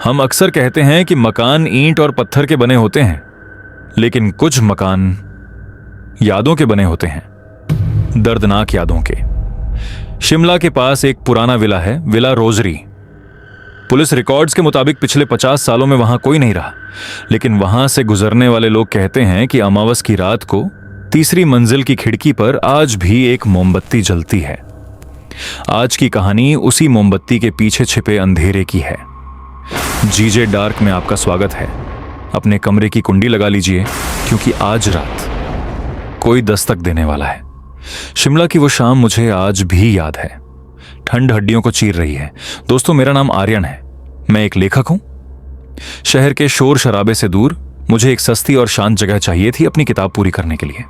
हम अक्सर कहते हैं कि मकान ईंट और पत्थर के बने होते हैं, लेकिन कुछ मकान यादों के बने होते हैं, दर्दनाक यादों के। शिमला के पास एक पुराना विला है, विला रोजरी। पुलिस रिकॉर्ड्स के मुताबिक पिछले 50 सालों में वहां कोई नहीं रहा, लेकिन वहां से गुजरने वाले लोग कहते हैं कि अमावस की रात को तीसरी मंजिल की खिड़की पर आज भी एक मोमबत्ती जलती है। आज की कहानी उसी मोमबत्ती के पीछे छिपे अंधेरे की है। जीजे डार्क में आपका स्वागत है। अपने कमरे की कुंडी लगा लीजिए, क्योंकि आज रात कोई दस्तक देने वाला है। शिमला की वो शाम मुझे आज भी याद है। ठंड हड्डियों को चीर रही है। दोस्तों, मेरा नाम आर्यन है। मैं एक लेखक हूं। शहर के शोर शराबे से दूर मुझे एक सस्ती और शांत जगह चाहिए थी अपनी किताब पूरी करने के लिए,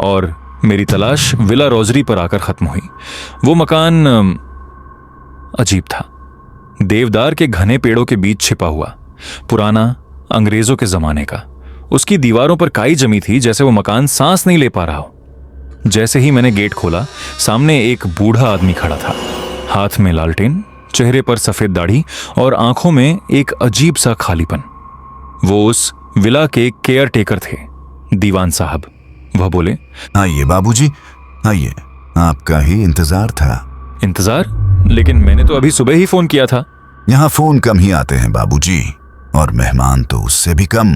और मेरी तलाश विला रोजरी पर आकर खत्म हुई। वो मकान अजीब था। देवदार के घने पेड़ों के बीच छिपा हुआ, पुराना, अंग्रेजों के जमाने का। उसकी दीवारों पर काई जमी थी, जैसे वो मकान सांस नहीं ले पा रहा हो। जैसे ही मैंने गेट खोला, सामने एक बूढ़ा आदमी खड़ा था, हाथ में लालटेन, चेहरे पर सफेद दाढ़ी और आंखों में एक अजीब सा खालीपन। वो उस विला के केयर टेकर थे, दीवान साहब। वह बोले, आइए बाबूजी, आइए, आपका ही इंतजार था। इंतजार? लेकिन मैंने तो अभी सुबह ही फोन किया था। यहाँ फोन कम ही आते हैं बाबूजी, और मेहमान तो उससे भी कम।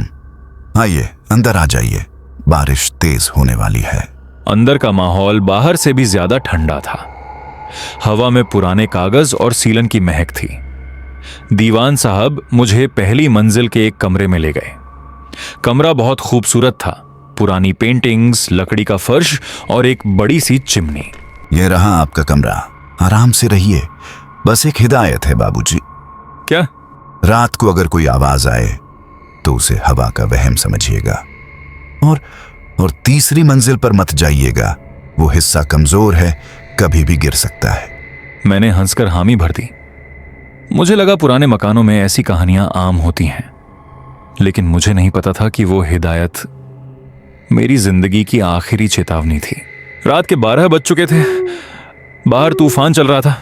आइए, अंदर आ जाइए, बारिश तेज होने वाली है। अंदर का माहौल बाहर से भी ज्यादा ठंडा था। हवा में पुराने कागज और सीलन की महक थी। दीवान साहब मुझे पहली मंजिल के एक कमरे में ले गए। कमरा बहुत खूबसूरत था। पुरानी पेंटिंग्स, लकड़ी का फर्श और एक बड़ी सी चिमनी। यह रहा आपका कमरा, आराम से रहिए। बस एक हिदायत है बाबूजी। क्या? रात को अगर कोई आवाज आए तो उसे हवा का वहम समझिएगा, और तीसरी मंजिल पर मत जाइएगा। वो हिस्सा कमजोर है, कभी भी गिर सकता है। मैंने हंसकर हामी भर दी। मुझे लगा पुराने मकानों में ऐसी कहानियां आम होती हैं, लेकिन मुझे नहीं पता था कि वो हिदायत मेरी जिंदगी की आखिरी चेतावनी थी। रात के 12 बज चुके थे। बाहर तूफान चल रहा था,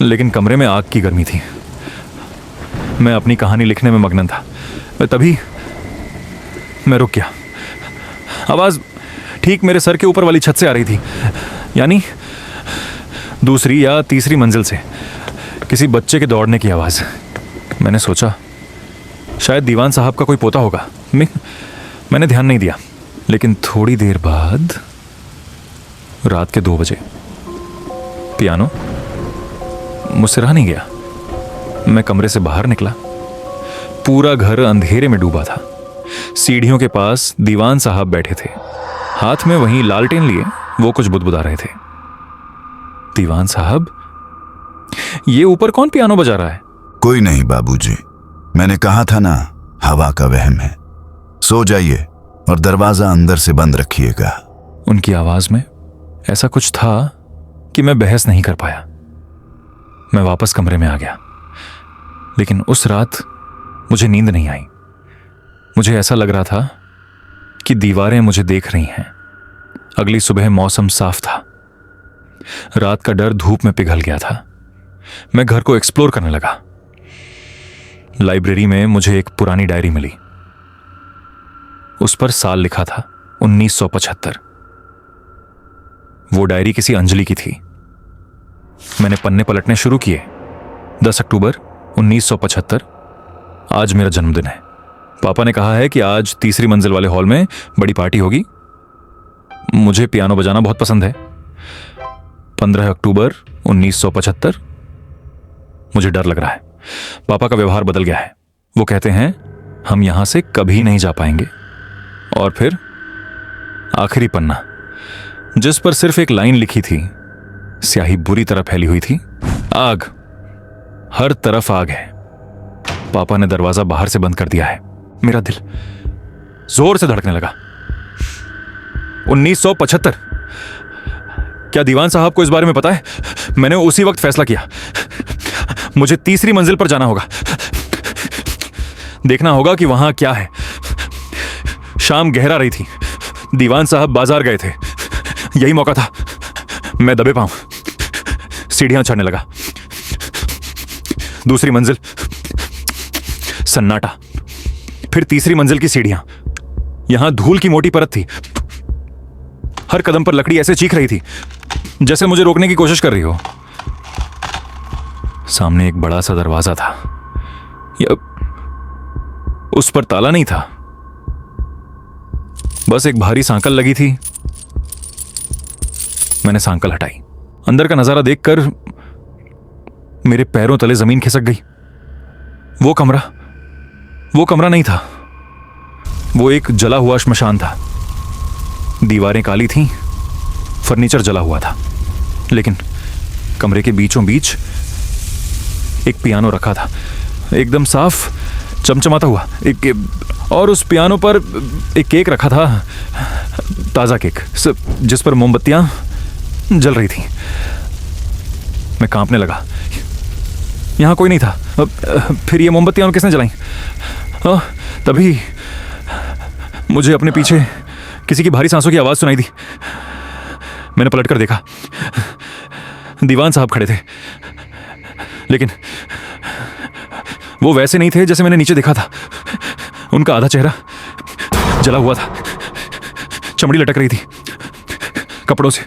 लेकिन कमरे में आग की गर्मी थी। मैं अपनी कहानी लिखने में मगन था। तभी मैं रुक गया। आवाज ठीक मेरे सर के ऊपर वाली छत से आ रही थी, यानी दूसरी या तीसरी मंजिल से। किसी बच्चे के दौड़ने की आवाज। मैंने सोचा शायद दीवान साहब का कोई पोता होगा। मैंने ध्यान नहीं दिया, लेकिन थोड़ी देर बाद रात के 2 बजे पियानो मुझसे रहा नहीं गया। मैं कमरे से बाहर निकला। पूरा घर अंधेरे में डूबा था। सीढ़ियों के पास दीवान साहब बैठे थे, हाथ में वहीं लालटेन लिए वो कुछ बुदबुदा रहे थे। दीवान साहब, ये ऊपर कौन पियानो बजा रहा है? कोई नहीं बाबूजी, मैंने कहा था ना, हवा का वहम है। सो जाइए और दरवाजा अंदर से बंद रखिएगा। उनकी आवाज में ऐसा कुछ था कि मैं बहस नहीं कर पाया। मैं वापस कमरे में आ गया, लेकिन उस रात मुझे नींद नहीं आई। मुझे ऐसा लग रहा था कि दीवारें मुझे देख रही हैं। अगली सुबह मौसम साफ था। रात का डर धूप में पिघल गया था। मैं घर को एक्सप्लोर करने लगा। लाइब्रेरी में मुझे एक पुरानी डायरी मिली। उस पर साल लिखा था 1975। वो डायरी किसी अंजलि की थी। मैंने पन्ने पलटने शुरू किए। 10 अक्टूबर 1975, आज मेरा जन्मदिन है। पापा ने कहा है कि आज तीसरी मंजिल वाले हॉल में बड़ी पार्टी होगी। मुझे पियानो बजाना बहुत पसंद है। 15 अक्टूबर 1975। मुझे डर लग रहा है। पापा का व्यवहार बदल गया है। वो कहते हैं हम यहां से कभी नहीं जा पाएंगे। और फिर आखिरी पन्ना, जिस पर सिर्फ एक लाइन लिखी थी, स्याही बुरी तरह फैली हुई थी। आग, हर तरफ आग है। पापा ने दरवाजा बाहर से बंद कर दिया है। मेरा दिल जोर से धड़कने लगा। 1975। क्या दीवान साहब को इस बारे में पता है? मैंने उसी वक्त फैसला किया, मुझे तीसरी मंजिल पर जाना होगा। देखना होगा कि वहां क्या है। शाम गहरा रही थी। दीवान साहब बाजार गए थे। यही मौका था। मैं दबे पांव सीढ़ियां चढ़ने लगा। दूसरी मंजिल, सन्नाटा। फिर तीसरी मंजिल की सीढ़ियां, यहां धूल की मोटी परत थी। हर कदम पर लकड़ी ऐसे चीख रही थी जैसे मुझे रोकने की कोशिश कर रही हो। सामने एक बड़ा सा दरवाजा था, उस पर ताला नहीं था, बस एक भारी सांकल लगी थी। मैंने सांकल हटाई। अंदर का नजारा देखकर मेरे पैरों तले जमीन खिसक गई। वो कमरा नहीं था, वो एक जला हुआ श्मशान था। दीवारें काली थीं, फर्नीचर जला हुआ था, लेकिन कमरे के बीचों बीच एक पियानो रखा था, एकदम साफ, चमचमाता हुआ। और उस पियानो पर एक केक रखा था, ताजा केक, जिस पर मोमबत्तियां जल रही थी। मैं कांपने लगा। यहां कोई नहीं था। फिर ये मोमबत्तियां किसने जलाई? तभी मुझे अपने पीछे किसी की भारी सांसों की आवाज सुनाई दी। मैंने पलटकर देखा, दीवान साहब खड़े थे, लेकिन वो वैसे नहीं थे जैसे मैंने नीचे देखा था। उनका आधा चेहरा जला हुआ था, चमड़ी लटक रही थी, कपड़ों से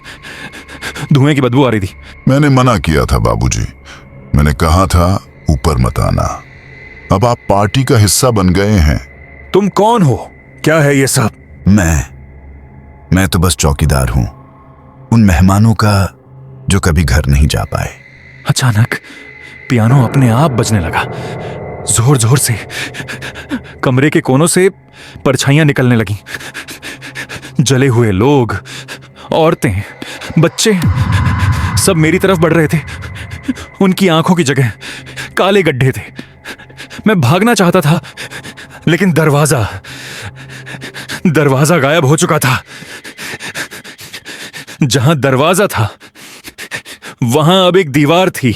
धुएं की बदबू आ रही थी। मैंने मना किया था बाबूजी, मैंने कहा था ऊपर मत आना। अब आप पार्टी का हिस्सा बन गए हैं। तुम कौन हो? क्या है ये सब? मैं तो बस चौकीदार हूं, उन मेहमानों का जो कभी घर नहीं जा पाए। अचानक पियानो अपने आप बजने लगा, जोर जोर से। कमरे के कोनों से परछाइयां निकलने लगीं। जले हुए लोग, औरतें, बच्चे सब मेरी तरफ बढ़ रहे थे। उनकी आंखों की जगह काले गड्ढे थे। मैं भागना चाहता था, लेकिन दरवाजा गायब हो चुका था। जहां दरवाजा था वहां अब एक दीवार थी।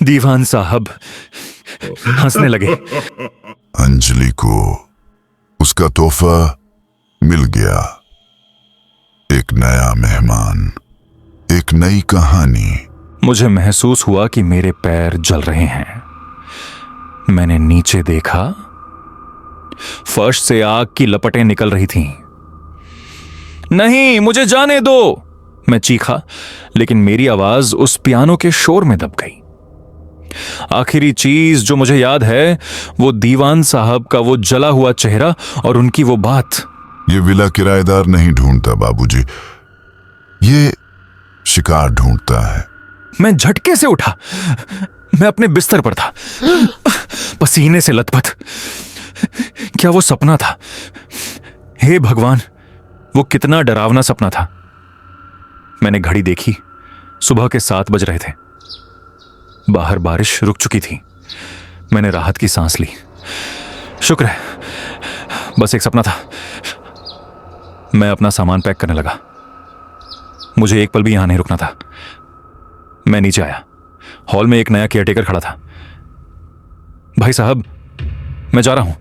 दीवान साहब हंसने लगे। अंजलि को उसका तोहफा मिल गया, एक नया मेहमान, एक नई कहानी। मुझे महसूस हुआ कि मेरे पैर जल रहे हैं। मैंने नीचे देखा, फर्श से आग की लपटें निकल रही थीं। नहीं, मुझे जाने दो, मैं चीखा, लेकिन मेरी आवाज उस पियानो के शोर में दब गई। आखिरी चीज जो मुझे याद है वो दीवान साहब का वो जला हुआ चेहरा और उनकी वो बात। ये विला किराएदार नहीं ढूंढता बाबूजी, ये शिकार ढूंढता है। मैं झटके से उठा। मैं अपने बिस्तर पर था, पसीने से लथपथ। क्या वो सपना था? हे भगवान, वो कितना डरावना सपना था। मैंने घड़ी देखी, सुबह के 7 बज रहे थे। बाहर बारिश रुक चुकी थी। मैंने राहत की सांस ली। शुक्र है, बस एक सपना था। मैं अपना सामान पैक करने लगा। मुझे एक पल भी यहां नहीं रुकना था। मैं नीचे आया। हॉल में एक नया केयरटेकर खड़ा था। भाई साहब, मैं जा रहा हूं,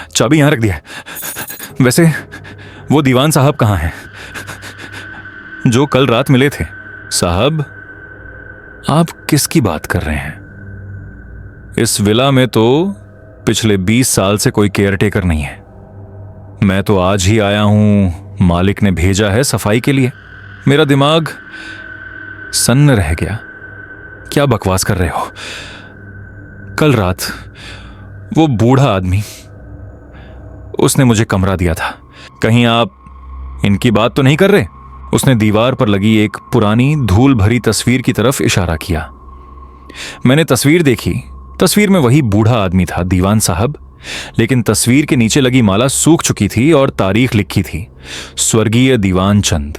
चाबी यहां रख दिया है। वैसे वो दीवान साहब कहां हैं जो कल रात मिले थे? साहब, आप किसकी बात कर रहे हैं? इस विला में तो पिछले 20 साल से कोई केयरटेकर नहीं है। मैं तो आज ही आया हूं, मालिक ने भेजा है सफाई के लिए। मेरा दिमाग सन्न रह गया। क्या बकवास कर रहे हो? कल रात वो बूढ़ा आदमी, उसने मुझे कमरा दिया था। कहीं आप इनकी बात तो नहीं कर रहे? उसने दीवार पर लगी एक पुरानी धूल भरी तस्वीर की तरफ इशारा किया। मैंने तस्वीर देखी। तस्वीर में वही बूढ़ा आदमी था, दीवान साहब, लेकिन तस्वीर के नीचे लगी माला सूख चुकी थी और तारीख लिखी थी, स्वर्गीय दीवान चंद,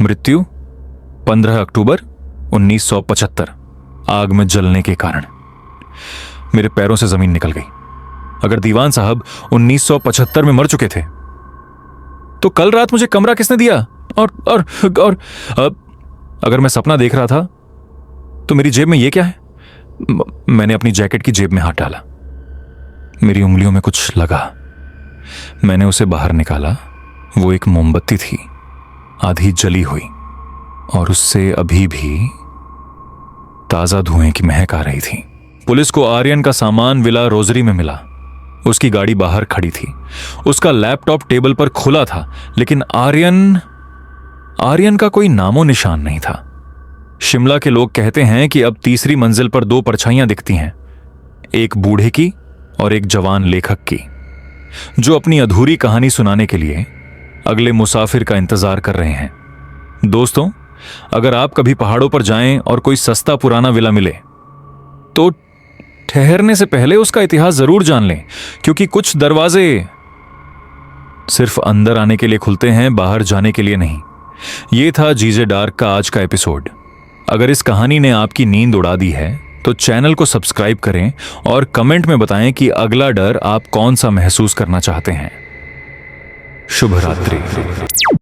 मृत्यु 15 अक्टूबर 1975, आग में जलने के कारण। मेरे पैरों से जमीन निकल गई। अगर दीवान साहब 1975 में मर चुके थे तो कल रात मुझे कमरा किसने दिया? और अगर मैं सपना देख रहा था तो मेरी जेब में यह क्या है? मैंने अपनी जैकेट की जेब में हाथ डाला। मेरी उंगलियों में कुछ लगा। मैंने उसे बाहर निकाला। वो एक मोमबत्ती थी, आधी जली हुई, और उससे अभी भी ताजा धुएं की महक आ रही थी। पुलिस को आर्यन का सामान विला रोजरी में मिला। उसकी गाड़ी बाहर खड़ी थी, उसका लैपटॉप टेबल पर खुला था, लेकिन आर्यन का कोई नामो निशान नहीं था। शिमला के लोग कहते हैं कि अब तीसरी मंजिल पर 2 परछाइयां दिखती हैं, एक बूढ़े की और एक जवान लेखक की, जो अपनी अधूरी कहानी सुनाने के लिए अगले मुसाफिर का इंतजार कर रहे हैं। दोस्तों, अगर आप कभी पहाड़ों पर जाएं और कोई सस्ता पुराना विला मिले तो ठहरने से पहले उसका इतिहास जरूर जान लें, क्योंकि कुछ दरवाजे सिर्फ अंदर आने के लिए खुलते हैं, बाहर जाने के लिए नहीं। यह था जीजे डार्क का आज का एपिसोड। अगर इस कहानी ने आपकी नींद उड़ा दी है तो चैनल को सब्सक्राइब करें और कमेंट में बताएं कि अगला डर आप कौन सा महसूस करना चाहते हैं। शुभ रात्रि।